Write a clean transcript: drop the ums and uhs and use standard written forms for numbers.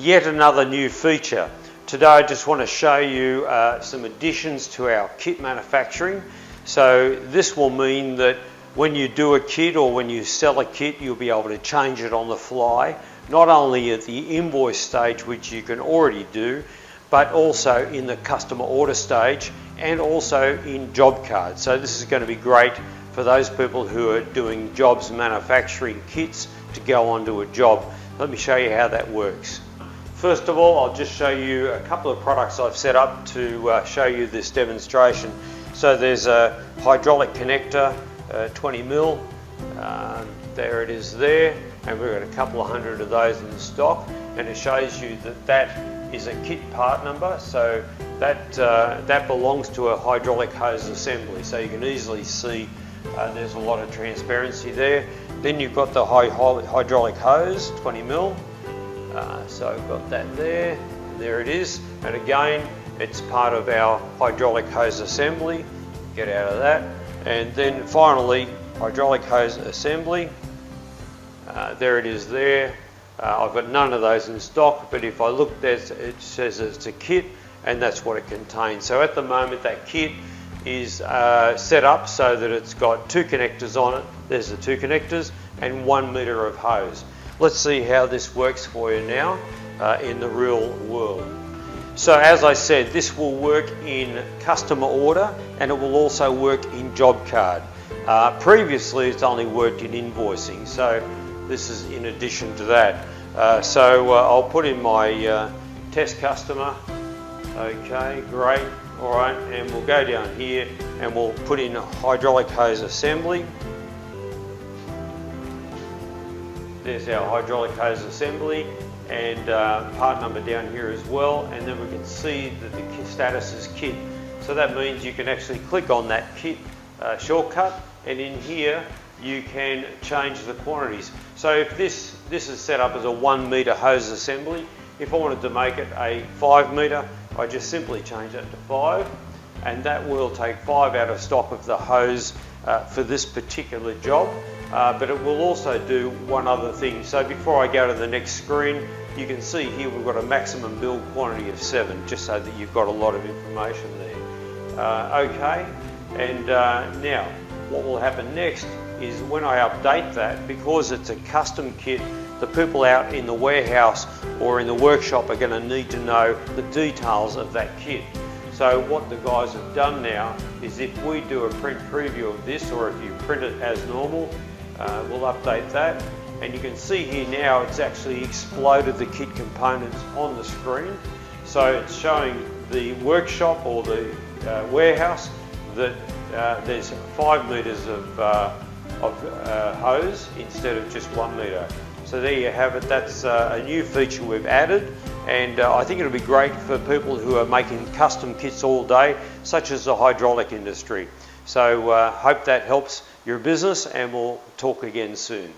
yet another new feature. Today I just want to show you some additions to our kit manufacturing. So this will mean that when you do a kit or when you sell a kit, you'll be able to change it on the fly, not only at the invoice stage, which you can already do, but also in the customer order stage and also in job cards. So this is going to be great for those people who are doing jobs manufacturing kits to go onto a job. Let me show you how that works. First of all, I'll just show you a couple of products I've set up to show you this demonstration. So there's a hydraulic connector, 20mm, there it is there, and we've got a couple of hundred of those in stock, and it shows you that that is a kit part number, so that belongs to a hydraulic hose assembly, so you can easily see there's a lot of transparency there. Then you've got the hydraulic hose, 20mm, so I've got that there it is, and again it's part of our hydraulic hose assembly. Get out of that. And then finally, hydraulic hose assembly. There it is there. I've got none of those in stock, but if I look there, it says it's a kit, and that's what it contains. So at the moment, that kit is set up so that it's got two connectors on it. There's the two connectors and 1 metre of hose. Let's see how this works for you now in the real world. So as I said, this will work in customer order and it will also work in job card. Previously it's only worked in invoicing, so this is in addition to that. I'll put in my test customer. Okay, great, all right, and we'll go down here and we'll put in a hydraulic hose assembly. There's our hydraulic hose assembly, and part number down here as well, and then we can see that the status is kit. So that means you can actually click on that kit shortcut, and in here you can change the quantities. So if this is set up as a 1 metre hose assembly, if I wanted to make it a 5 metre, I just simply change that to 5, and that will take 5 out of stock of the hose for this particular job. But it will also do one other thing. So before I go to the next screen, you can see here we've got a maximum build quantity of 7, just so that you've got a lot of information there. Okay, and now what will happen next is when I update that, because it's a custom kit, the people out in the warehouse or in the workshop are going to need to know the details of that kit. So what the guys have done now is if we do a print preview of this, or if you print it as normal, we'll update that, and you can see here now it's actually exploded the kit components on the screen. So it's showing the workshop or the warehouse that there's 5 metres of hose instead of just 1 metre. So there you have it. That's a new feature we've added, and I think it'll be great for people who are making custom kits all day, such as the hydraulic industry. So hope that helps your business, and we'll talk again soon.